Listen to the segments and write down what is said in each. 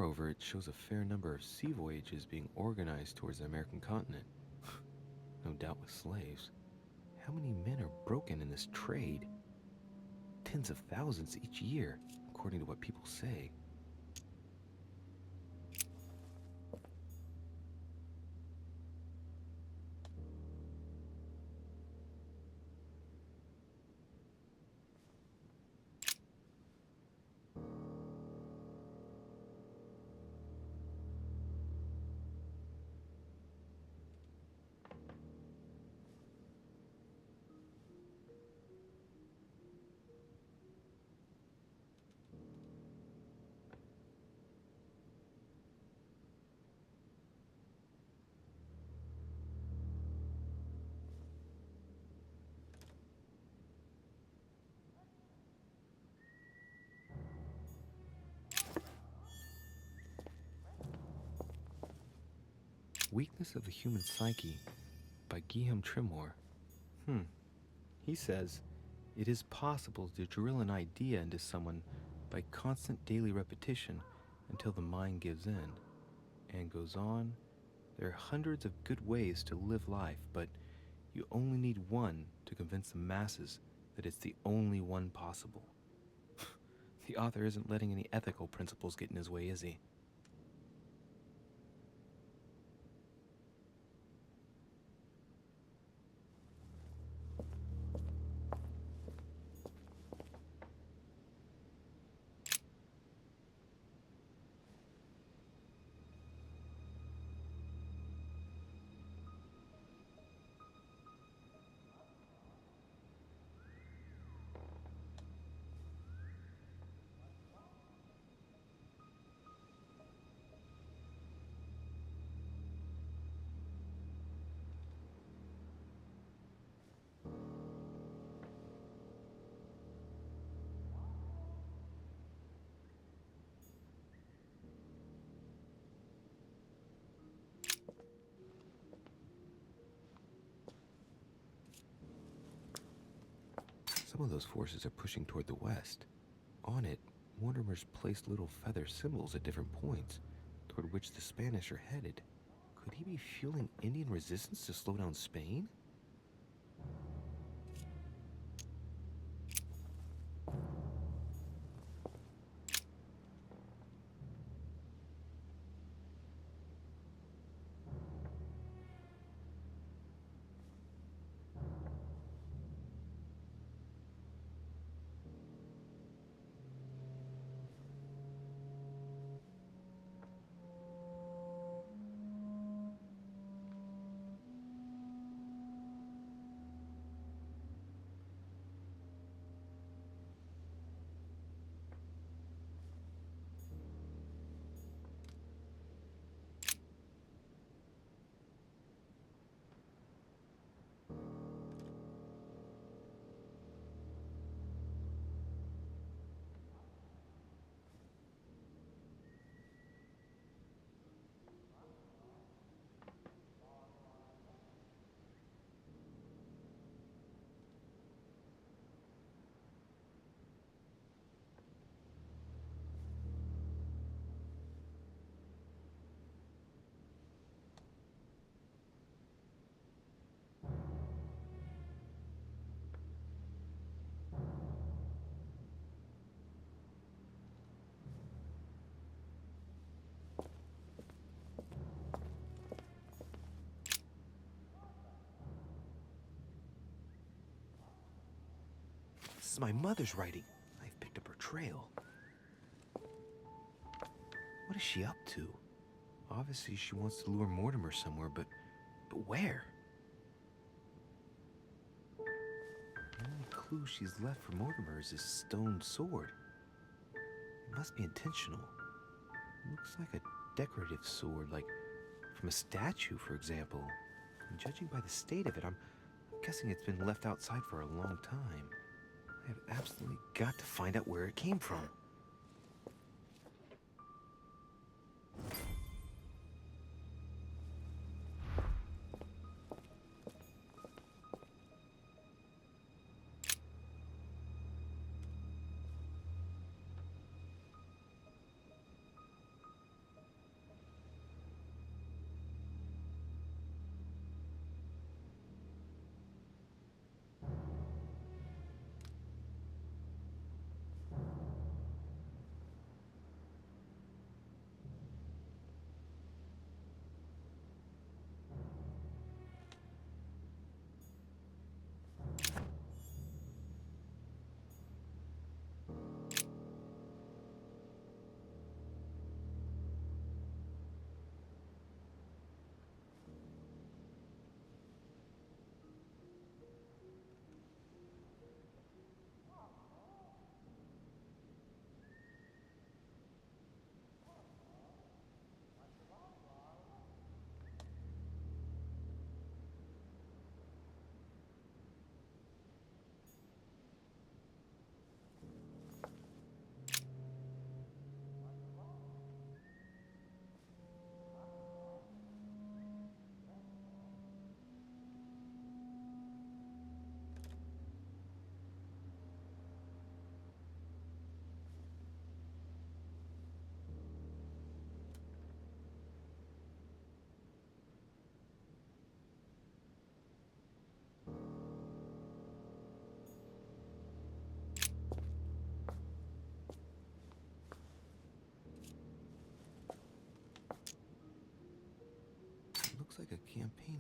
Moreover, it shows a fair number of sea voyages being organized towards the American continent. No doubt with slaves. How many men are broken in this trade? Tens of thousands each year, according to what people say. Weakness of the Human Psyche by Guillaume Trimore. He says, it is possible to drill an idea into someone by constant daily repetition until the mind gives in. And goes on, there are hundreds of good ways to live life, but you only need one to convince the masses that it's the only one possible. The author isn't letting any ethical principles get in his way, is he? Some of those forces are pushing toward the west. On it, Mortimer's placed little feather symbols at different points, toward which the Spanish are headed. Could he be fueling Indian resistance to slow down Spain? This is my mother's writing. I've picked up her trail. What is she up to? Obviously, she wants to lure Mortimer somewhere, but where? The only clue she's left for Mortimer is this stone sword. It must be intentional. It looks like a decorative sword, like from a statue, for example. And judging by the state of it, I'm guessing it's been left outside for a long time. I have absolutely got to find out where it came from.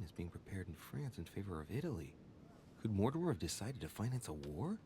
is being prepared in France in favor of Italy. Could Mortimer have decided to finance a war?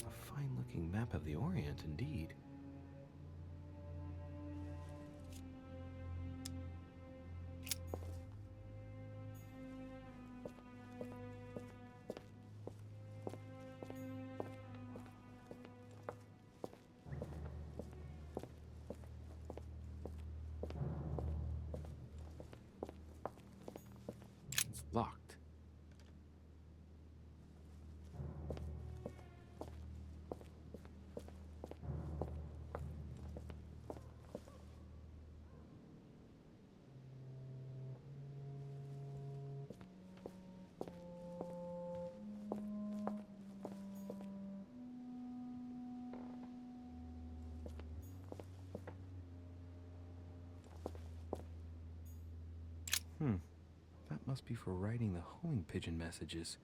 A fine-looking map of the Orient, indeed. It's locked. That must be for writing the homing pigeon messages.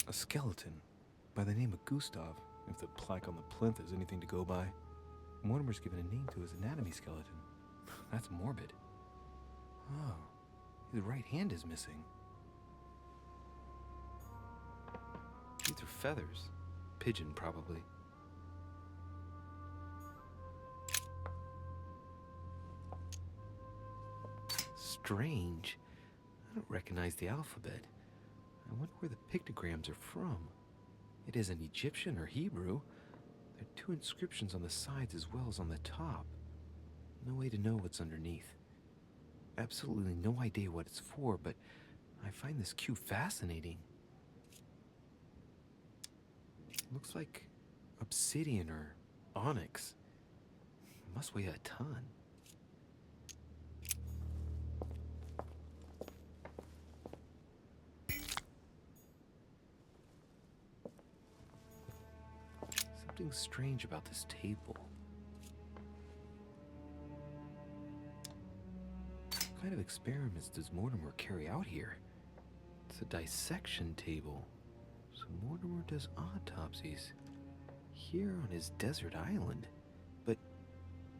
A skeleton by the name of Gustav, if the plaque on the plinth is anything to go by. Mortimer's given a name to his anatomy skeleton. That's morbid. Oh, his right hand is missing. These are feathers. Pigeon, probably. Strange. I don't recognize the alphabet. I wonder where the pictograms are from. It isn't Egyptian or Hebrew. There are two inscriptions on the sides as well as on the top. no way to know what's underneath. Absolutely no idea what it's for, but I find this cube fascinating. Looks like obsidian or onyx. Must weigh a ton. Something strange about this table. What kind of experiments does Mortimer carry out here? It's a dissection table. So Mortimer does autopsies here on his desert island. But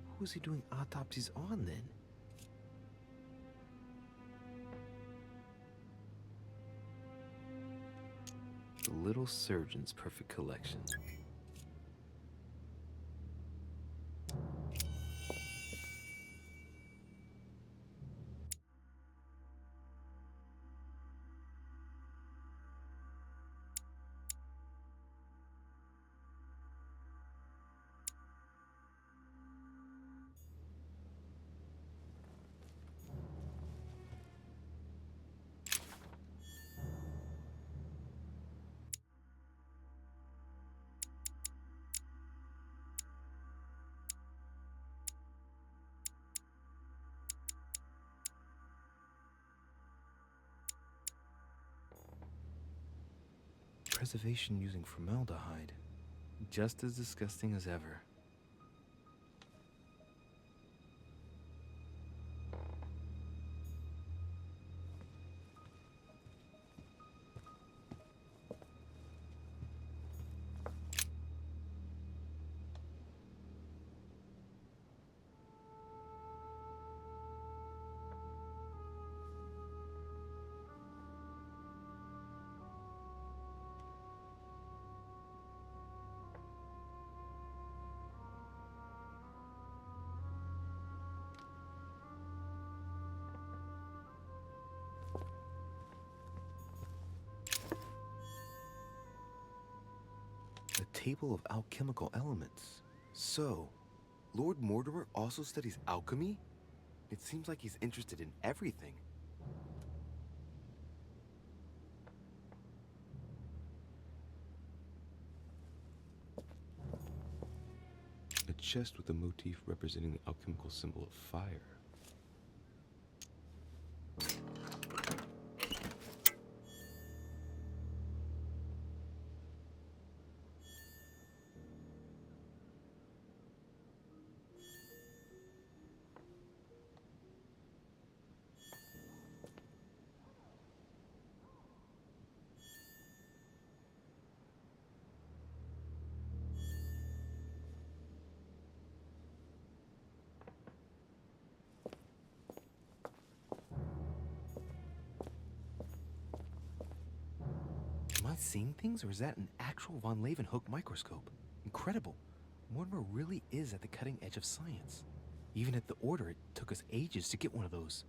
who is he doing autopsies on then? The Little Surgeon's Perfect Collection. Preservation using formaldehyde. Just as disgusting as ever. A table of alchemical elements. So, Lord Mortimer also studies alchemy? It seems like he's interested in everything. A chest with a motif representing the alchemical symbol of fire. Am I seeing things, or is that an actual von Leeuwenhoek microscope? Incredible. Mortimer really is at the cutting edge of science. Even at the Order, it took us ages to get one of those.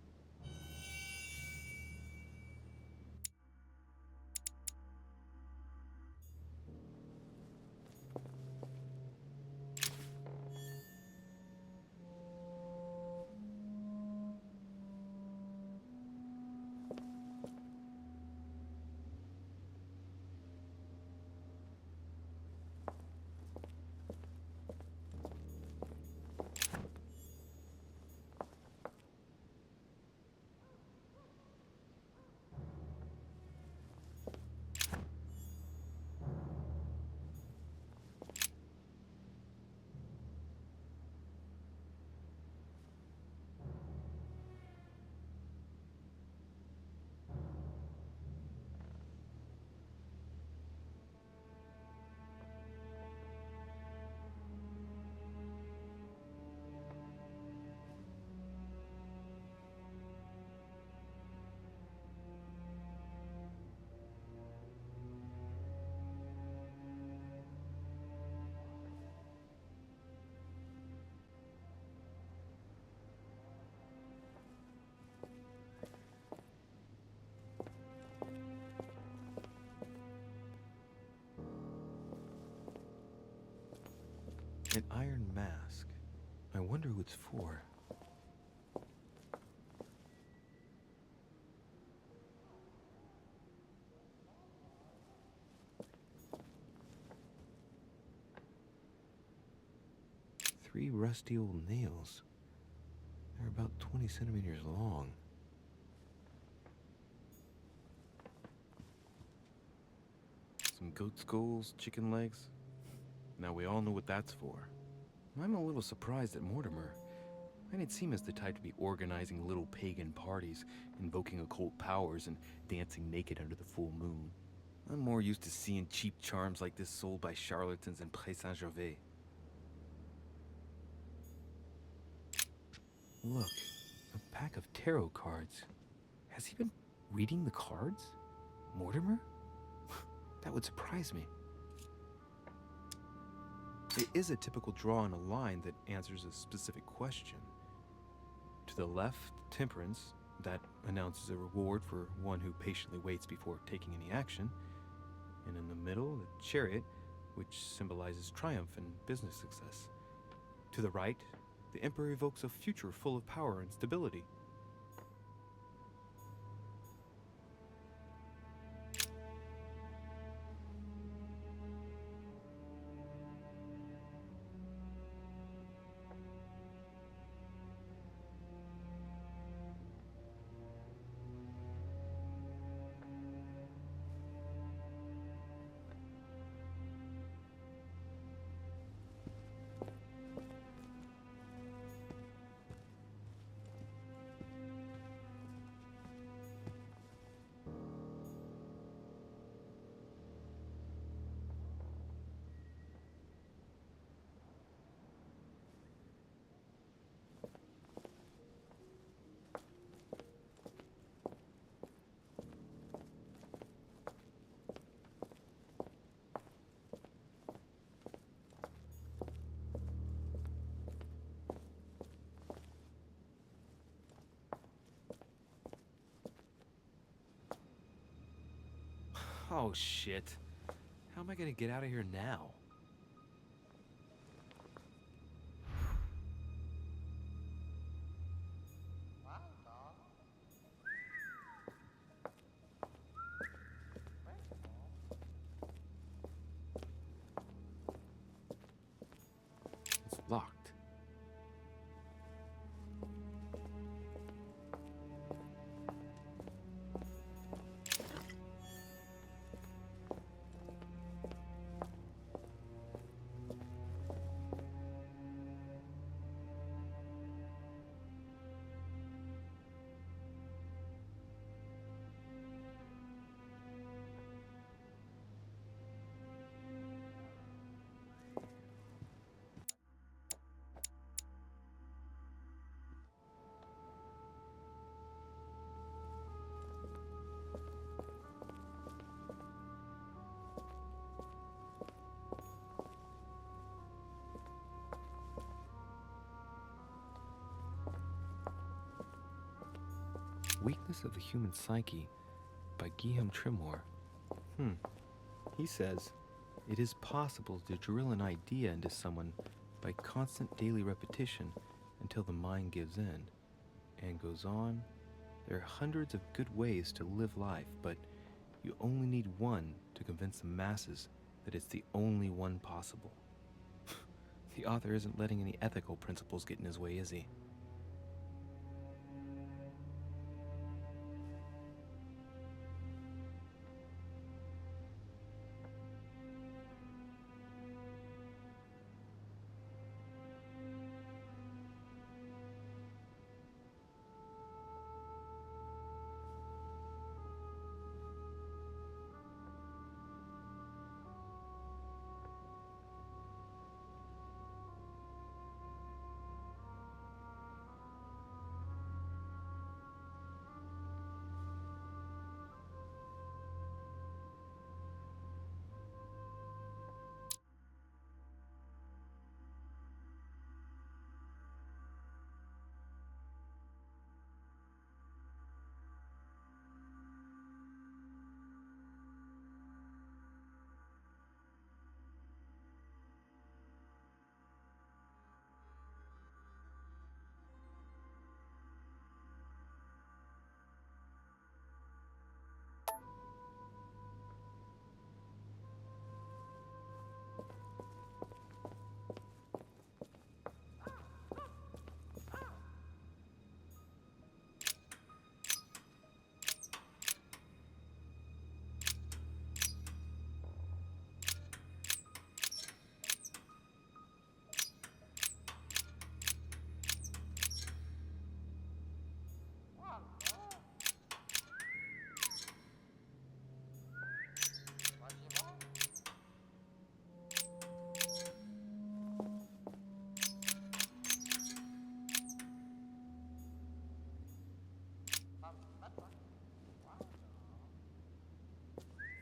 An iron mask. I wonder who it's for. 3 rusty old nails. They're about 20 centimeters long. Some goat skulls, chicken legs. Now we all know what that's for. I'm a little surprised at Mortimer. I didn't seem as the type to be organizing little pagan parties, invoking occult powers, and dancing naked under the full moon. I'm more used to seeing cheap charms like this sold by charlatans in Pré Saint-Gervais. Look, a pack of tarot cards. Has he been reading the cards? Mortimer? That would surprise me. It is a typical draw on a line that answers a specific question. To the left, Temperance, that announces a reward for one who patiently waits before taking any action. And in the middle, the Chariot, which symbolizes triumph and business success. To the right, the Emperor evokes a future full of power and stability. Oh shit. How am I gonna get out of here now? It's locked. Weakness of the Human Psyche by Guillaume Tremor. He says, it is possible to drill an idea into someone by constant daily repetition until the mind gives in. And goes on, there are hundreds of good ways to live life, but you only need one to convince the masses that it's the only one possible. The author isn't letting any ethical principles get in his way, is he?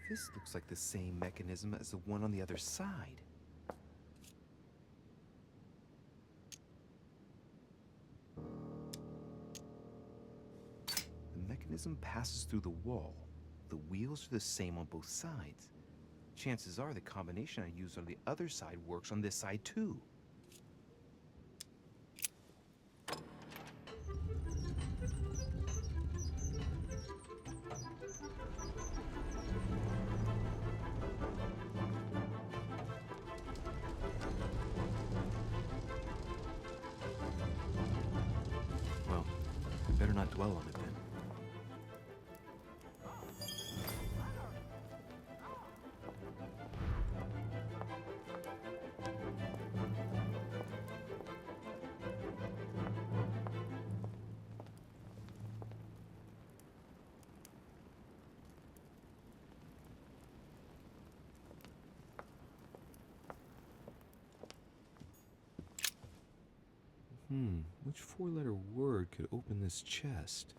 This looks like the same mechanism as the one on the other side. The mechanism passes through the wall. The wheels are the same on both sides. Chances are the combination I used on the other side works on this side too. Well, better not dwell on it then. Which four-letter word could open this chest?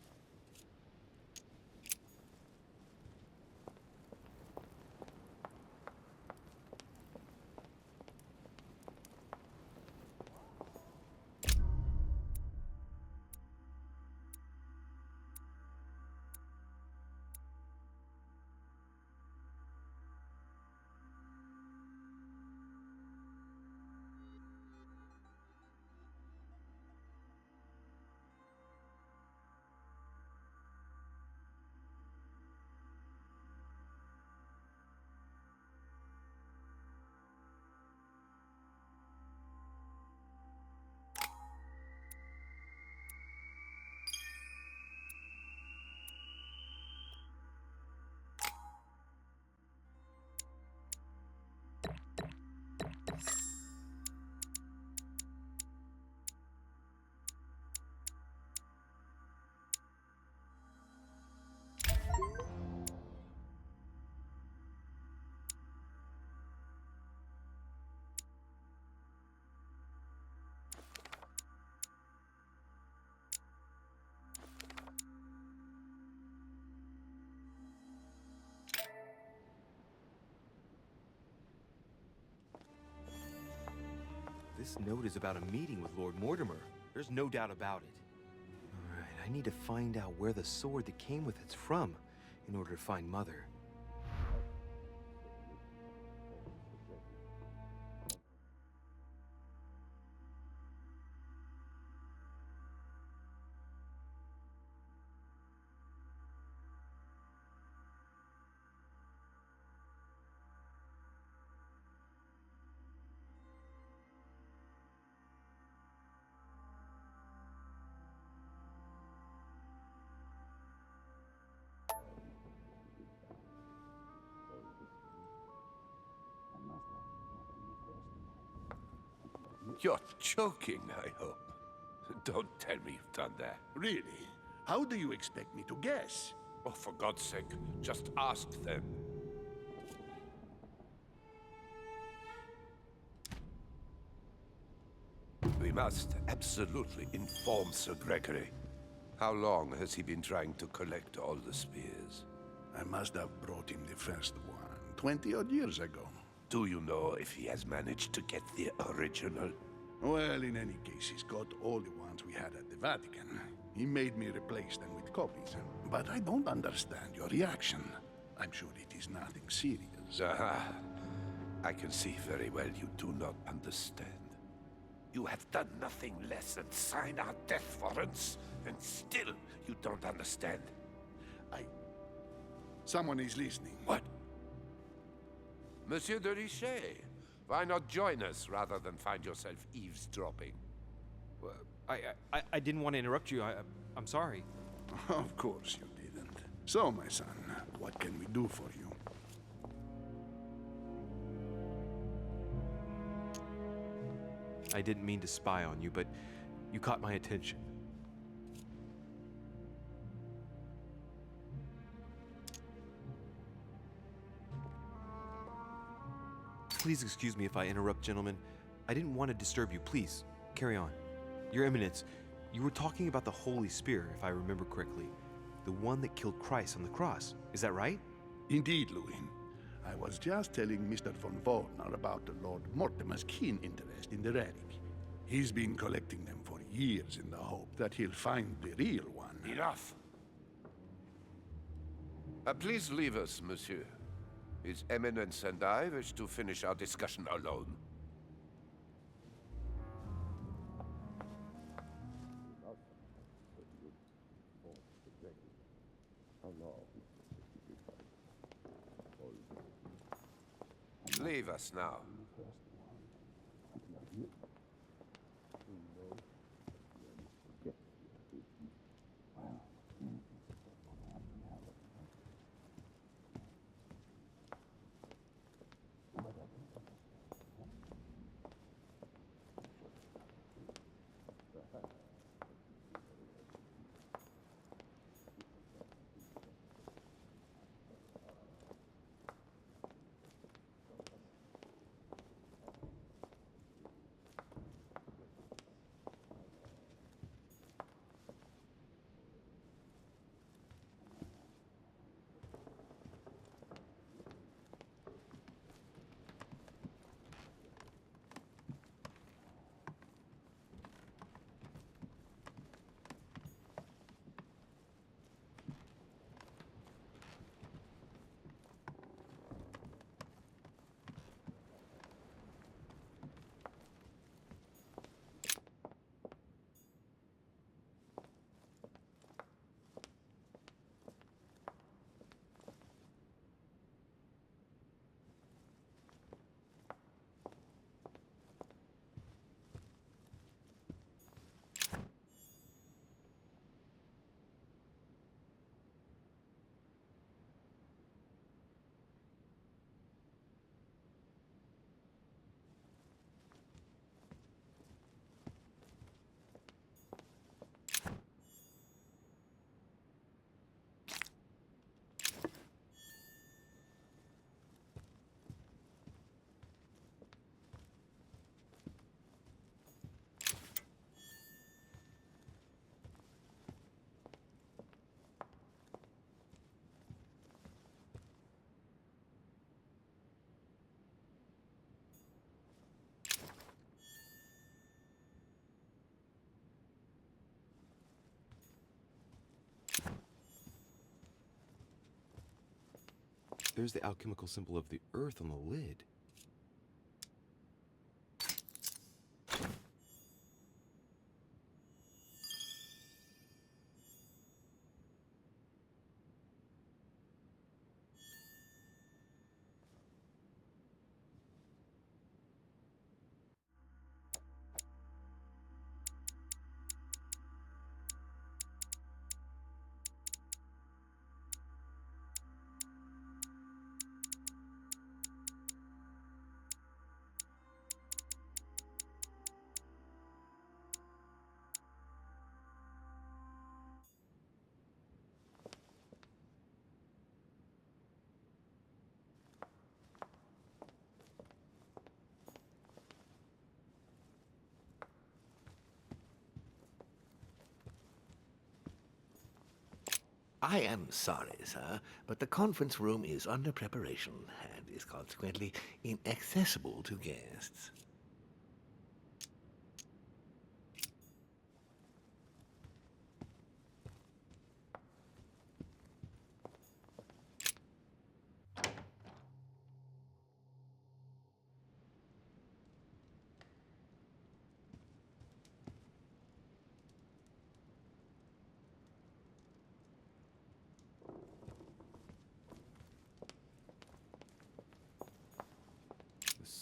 This note is about a meeting with Lord Mortimer. There's no doubt about it. Alright, I need to find out where the sword that came with it's from in order to find Mother. You're joking, I hope. Don't tell me you've done that. Really? How do you expect me to guess? Oh, for God's sake, just ask them. We must absolutely inform Sir Gregory. How long has he been trying to collect all the spears? I must have brought him the first one 20-odd years ago. Do you know if he has managed to get the original? Well, in any case, he's got all the ones we had at the Vatican. He made me replace them with copies. But I don't understand your reaction. I'm sure it is nothing serious. Aha. I can see very well you do not understand. You have done nothing less than sign our death warrants, and still you don't understand. Someone is listening. What? Monsieur de Richet, why not join us rather than find yourself eavesdropping? I didn't want to interrupt you. I'm sorry. Of course you didn't. So, my son, what can we do for you? I didn't mean to spy on you, but you caught my attention. Please excuse me if I interrupt, gentlemen. I didn't want to disturb you. Please, carry on. Your Eminence, you were talking about the Holy Spear, if I remember correctly. The one that killed Christ on the cross. Is that right? Indeed, Louis. I was just telling Mr. von Waldner about the Lord Mortimer's keen interest in the relic. He's been collecting them for years in the hope that he'll find the real one. Enough! Please leave us, monsieur. His Eminence and I wish to finish our discussion alone. Leave us now. There's the alchemical symbol of the earth on the lid. I am sorry, sir, but the conference room is under preparation and is consequently inaccessible to guests.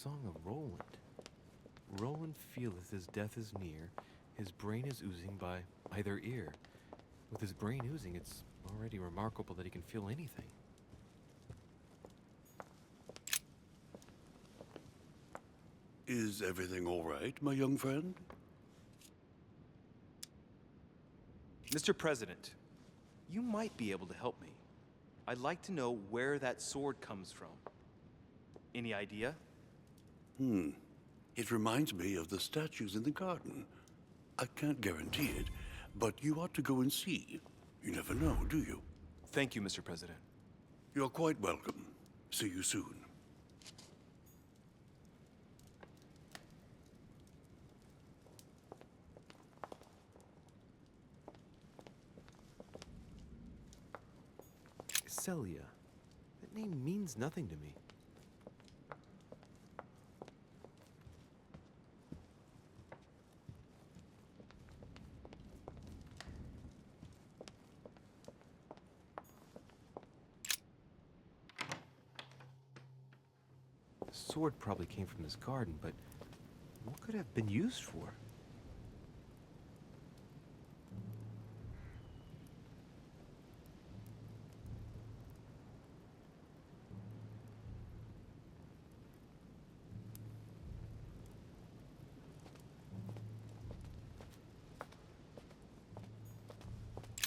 Song of Roland. Roland feeleth his death is near, his brain is oozing by either ear. With his brain oozing, it's already remarkable that he can feel anything. Is everything all right, my young friend? Mr. President, you might be able to help me. I'd like to know where that sword comes from. Any idea? It reminds me of the statues in the garden. I can't guarantee it, but you ought to go and see. You never know, do you? Thank you, Mr. President. You're quite welcome. See you soon. Celia. That name means nothing to me. The sword probably came from this garden, but what could it have been used for?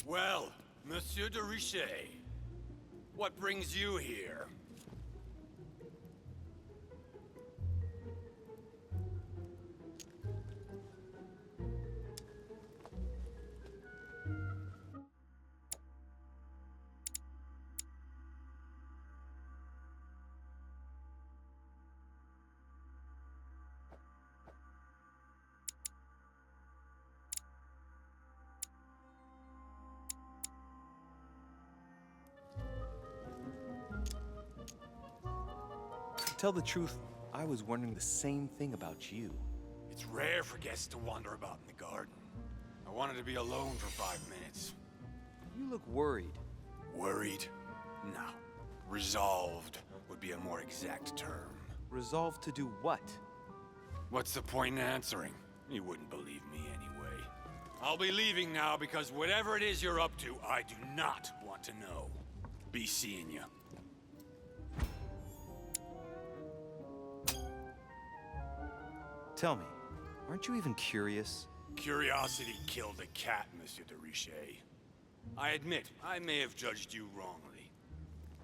Well, Monsieur de Richet, what brings you here? To tell the truth, I was wondering the same thing about you. It's rare for guests to wander about in the garden. I wanted to be alone for 5 minutes. You look worried. Worried? No. Resolved would be a more exact term. Resolved to do what? What's the point in answering? You wouldn't believe me anyway. I'll be leaving now because whatever it is you're up to, I do not want to know. Be seeing you. Tell me, aren't you even curious? Curiosity killed a cat, Monsieur de Richet. I admit, I may have judged you wrongly.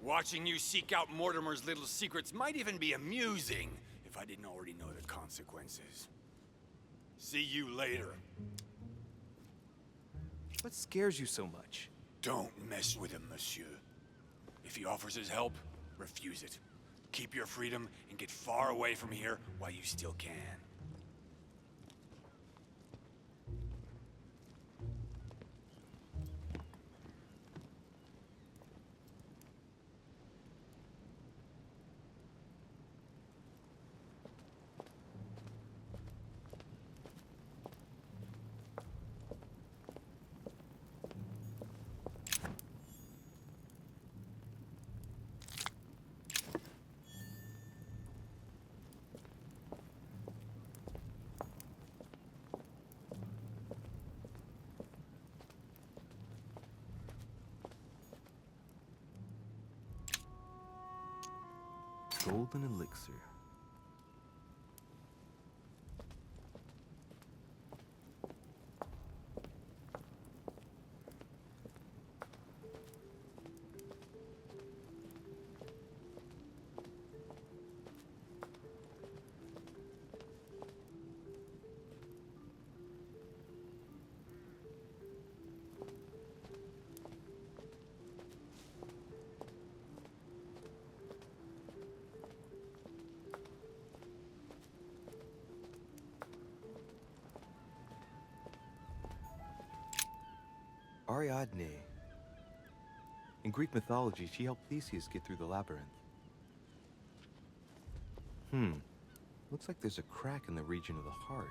Watching you seek out Mortimer's little secrets might even be amusing if I didn't already know the consequences. See you later. What scares you so much? Don't mess with him, monsieur. If he offers his help, refuse it. Keep your freedom and get far away from here while you still can. Golden elixir. Ariadne. In Greek mythology, she helped Theseus get through the labyrinth. Looks like there's a crack in the region of the heart.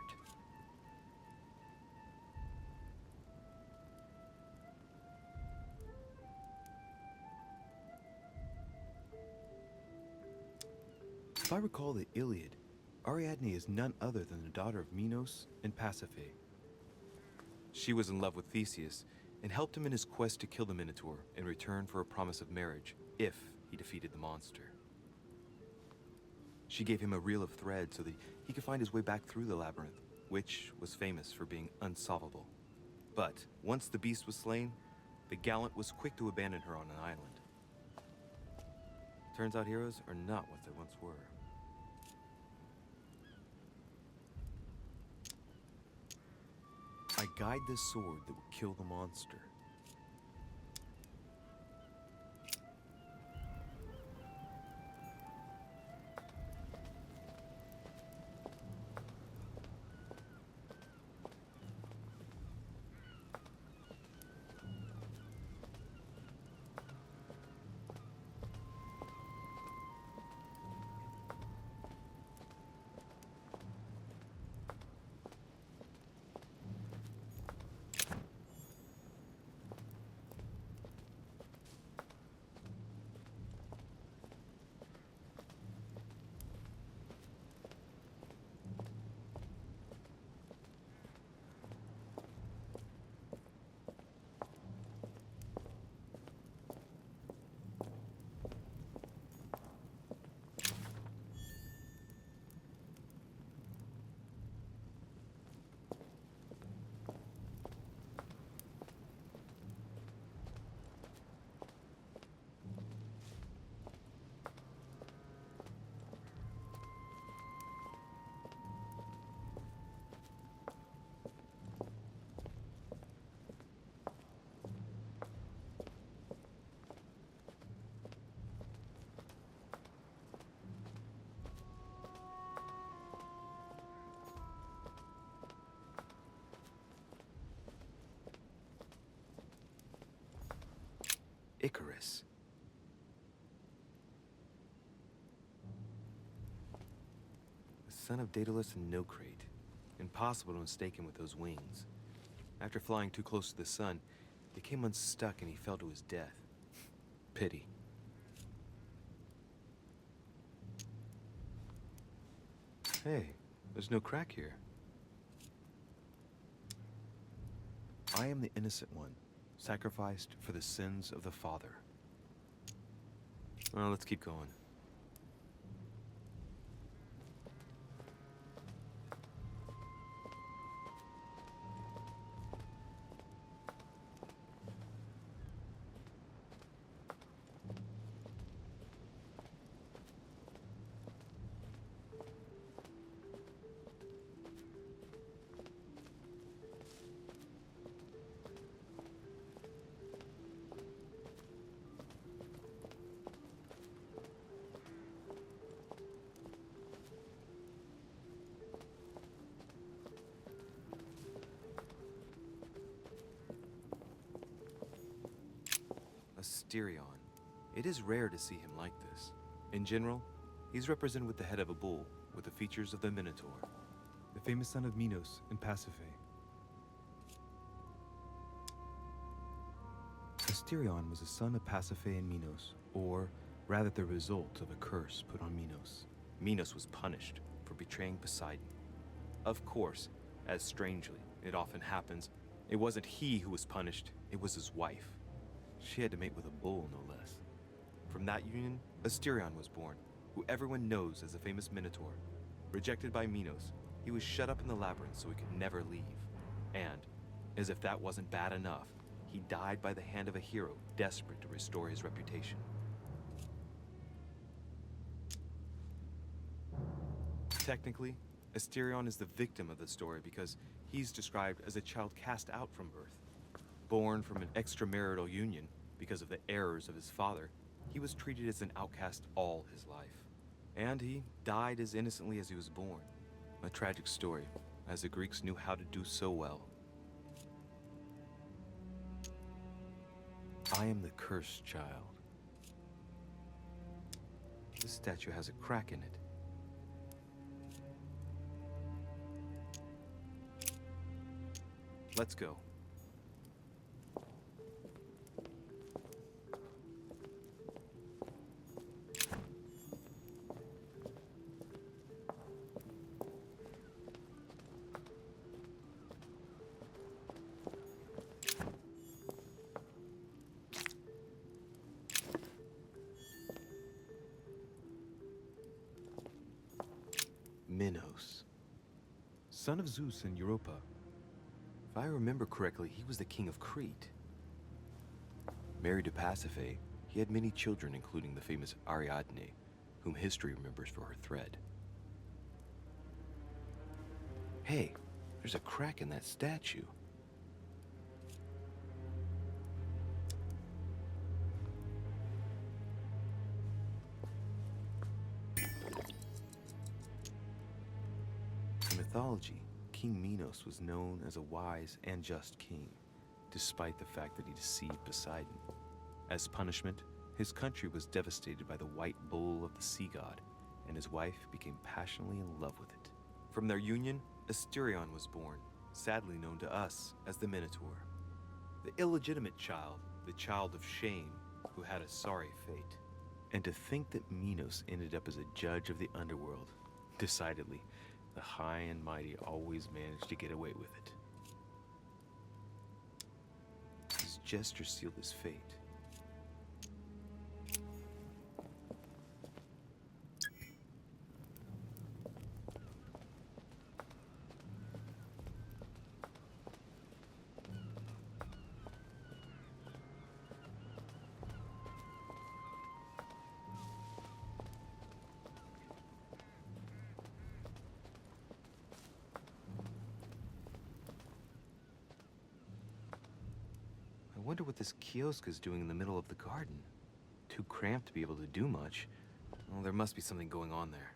If I recall the Iliad, Ariadne is none other than the daughter of Minos and Pasiphae. She was in love with Theseus and helped him in his quest to kill the Minotaur in return for a promise of marriage if he defeated the monster. She gave him a reel of thread so that he could find his way back through the labyrinth, which was famous for being unsolvable. But once the beast was slain, the gallant was quick to abandon her on an island. Turns out heroes are not what they once were. I guide this sword that will kill the monster. Icarus. The son of Daedalus and Nocrate. Impossible to mistake him with those wings. After flying too close to the sun, they came unstuck and he fell to his death. Pity. Hey, there's no crack here. I am the innocent one, sacrificed for the sins of the father. Well, let's keep going. Asterion. It is rare to see him like this. In general, he's represented with the head of a bull, with the features of the Minotaur. The famous son of Minos and Pasiphae. Asterion was a son of Pasiphae and Minos, or rather the result of a curse put on Minos. Minos was punished for betraying Poseidon. Of course, as strangely it often happens, it wasn't he who was punished, it was his wife. She had to mate with a bull, no less. From that union, Asterion was born, who everyone knows as the famous Minotaur. Rejected by Minos, he was shut up in the labyrinth so he could never leave. And, as if that wasn't bad enough, he died by the hand of a hero desperate to restore his reputation. Technically, Asterion is the victim of the story because he's described as a child cast out from birth. Born from an extramarital union because of the errors of his father, he was treated as an outcast all his life. And he died as innocently as he was born. A tragic story, as the Greeks knew how to do so well. I am the cursed child. This statue has a crack in it. Let's go. Minos, son of Zeus and Europa. If I remember correctly, he was the king of Crete. Married to Pasiphae, he had many children, including the famous Ariadne, whom history remembers for her thread. Hey, there's a crack in that statue. In mythology, King Minos was known as a wise and just king, despite the fact that he deceived Poseidon. As punishment, his country was devastated by the white bull of the sea god, and his wife became passionately in love with it. From their union, Asterion was born, sadly known to us as the Minotaur. The illegitimate child, the child of shame, who had a sorry fate. And to think that Minos ended up as a judge of the underworld, decidedly, the high and mighty always managed to get away with it. His gesture sealed his fate. I wonder what this kiosk is doing in the middle of the garden. Too cramped to be able to do much. Well, there must be something going on there.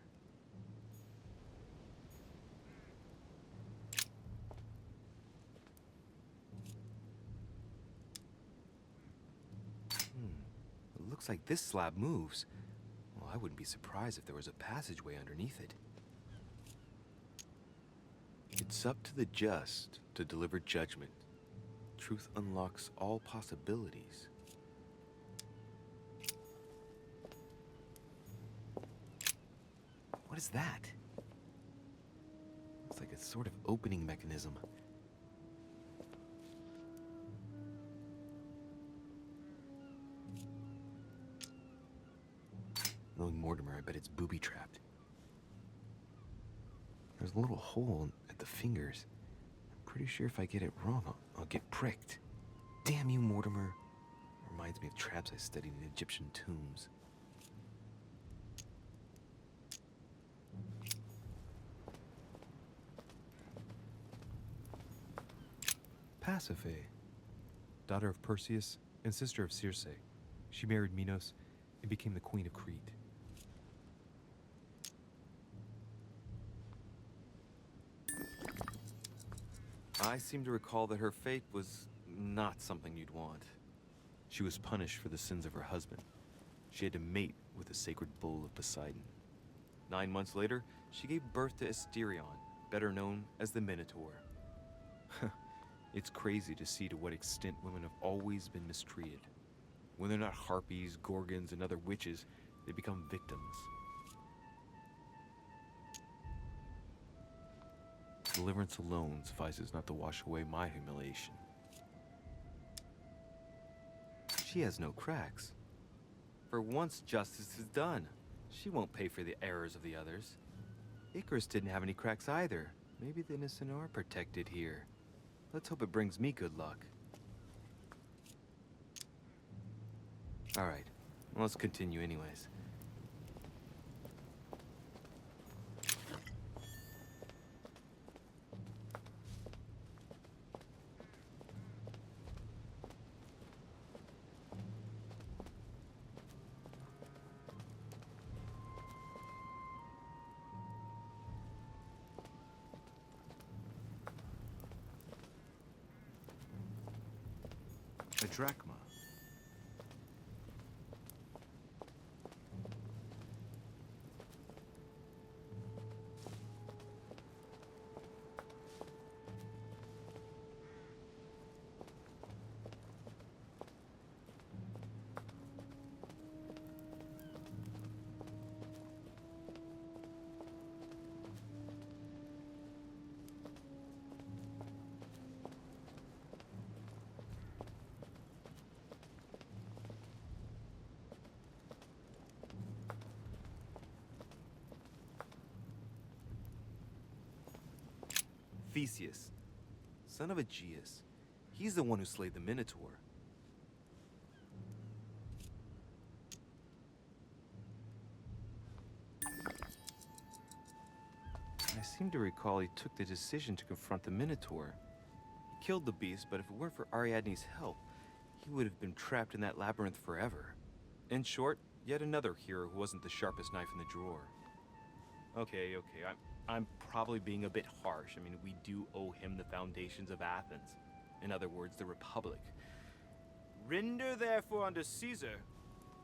looks like this slab moves. Well, I wouldn't be surprised if there was a passageway underneath it. It's up to the just to deliver judgment. Truth unlocks all possibilities. What is that? Looks like a sort of opening mechanism. Knowing Mortimer, I bet it's booby-trapped. There's a little hole at the fingers. I'm pretty sure if I get it wrong, I'll get pricked. Damn you, Mortimer. Reminds me of traps I studied in Egyptian tombs. Pasiphae, daughter of Perseus and sister of Circe. She married Minos and became the queen of Crete. I seem to recall that her fate was not something you'd want. She was punished for the sins of her husband. She had to mate with the sacred bull of Poseidon. 9 months later, she gave birth to Asterion, better known as the Minotaur. It's crazy to see to what extent women have always been mistreated. When they're not harpies, gorgons, and other witches, they become victims. Deliverance alone suffices not to wash away my humiliation. She has no cracks. For once justice is done, she won't pay for the errors of the others. Icarus didn't have any cracks either. Maybe the innocent are protected here. Let's hope it brings me good luck. Alright, well, let's continue anyways. A drachma. Theseus, son of Aegeus. He's the one who slayed the Minotaur. I seem to recall he took the decision to confront the Minotaur. He killed the beast, but if it weren't for Ariadne's help, he would have been trapped in that labyrinth forever. In short, yet another hero who wasn't the sharpest knife in the drawer. Okay, I'm probably being a bit harsh. I mean, we do owe him the foundations of Athens. In other words, the Republic. Render therefore unto Caesar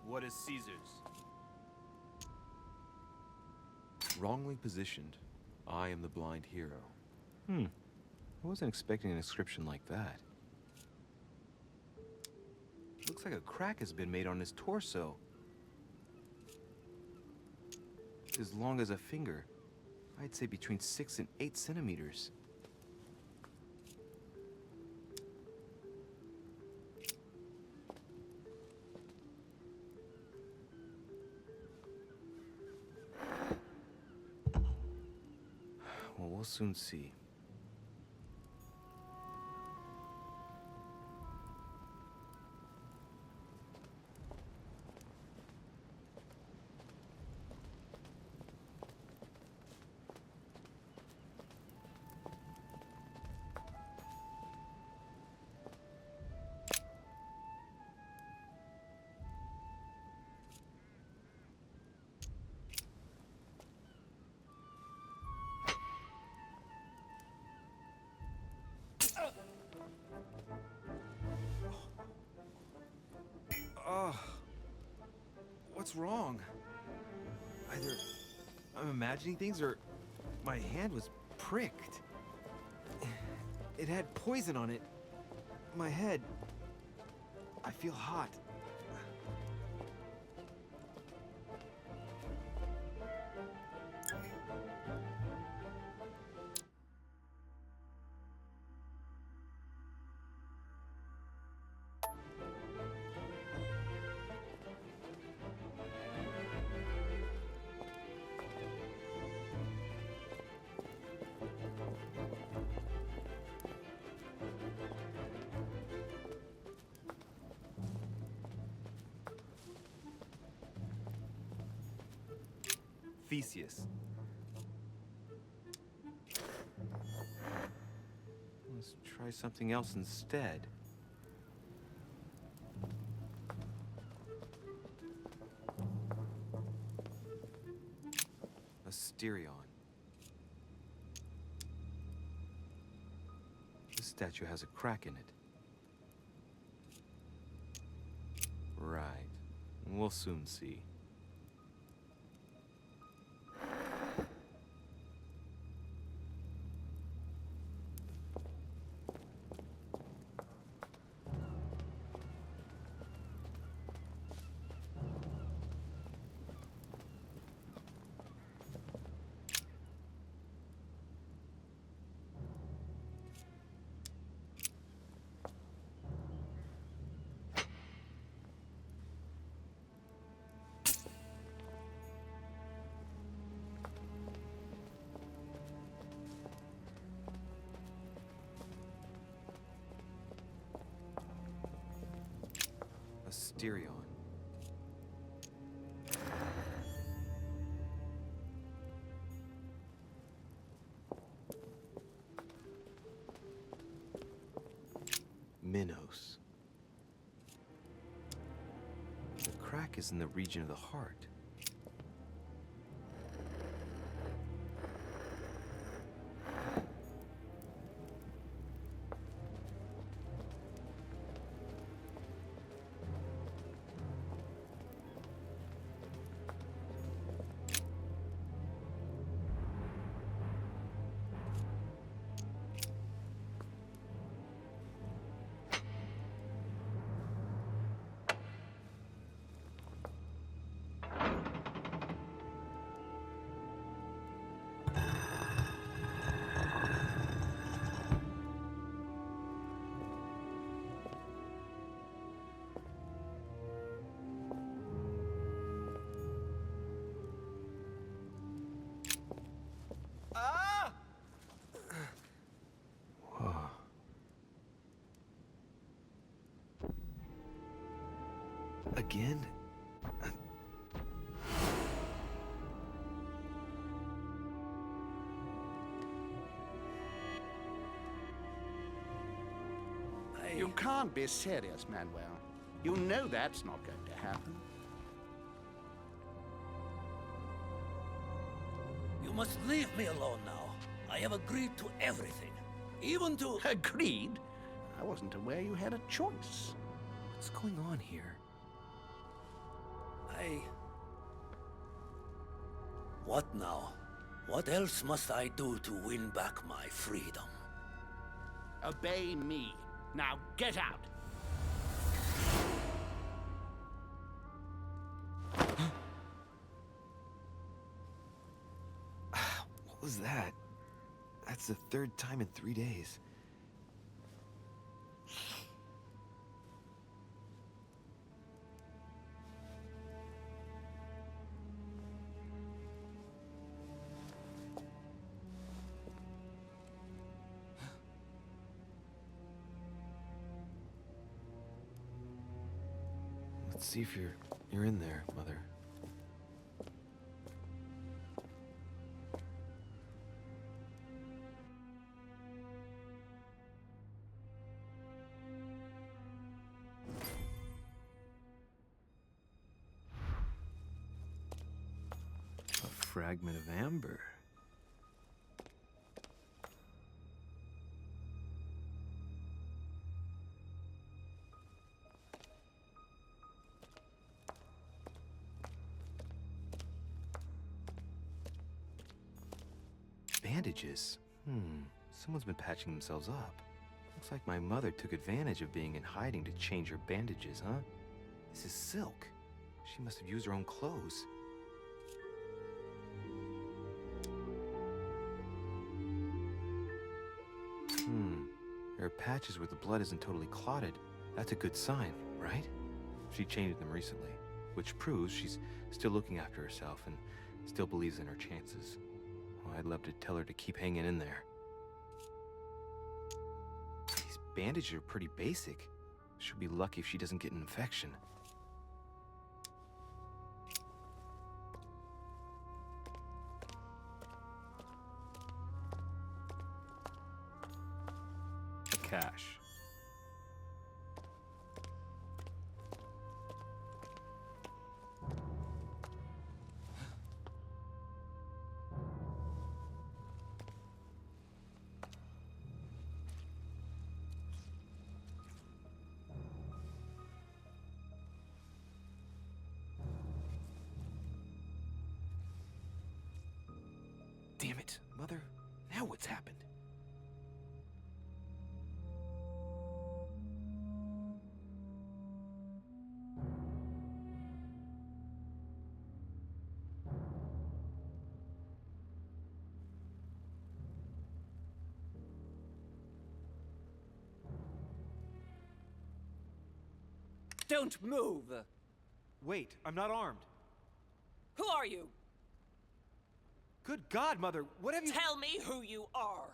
what is Caesar's. Wrongly positioned, I am the blind hero. I wasn't expecting an inscription like that. Looks like a crack has been made on his torso. As long as a finger. I'd say between 6 and 8 centimeters. Well, we'll soon see. What's wrong? Either I'm imagining things or my hand was pricked. It had poison on it. My head. I feel hot. Theseus. Let's try something else instead. Asterion. This statue has a crack in it. Right. We'll soon see. Asterion. Minos. The crack is in the region of the heart. Again? You can't be serious, Manuel. You know that's not going to happen. You must leave me alone now. I have agreed to everything. Even to... Agreed? I wasn't aware you had a choice. What's going on here? What now? What else must I do to win back my freedom? Obey me. Now get out! What was that? That's the third time in 3 days. Let's see if you're in there, Mother. A fragment of amber. bandages. Someone's been patching themselves up. Looks like my mother took advantage of being in hiding to change her bandages, huh? This is silk. She must have used her own clothes. There are patches where the blood isn't totally clotted. That's a good sign, right? She changed them recently, which proves she's still looking after herself and still believes in her chances. Well, I'd love to tell her to keep hanging in there. These bandages are pretty basic. She'll be lucky if she doesn't get an infection. Cash. Damn it, Mother. Now what's happened? Don't move! Wait, I'm not armed. Who are you? Good God, Mother, what have you— Tell me who you are!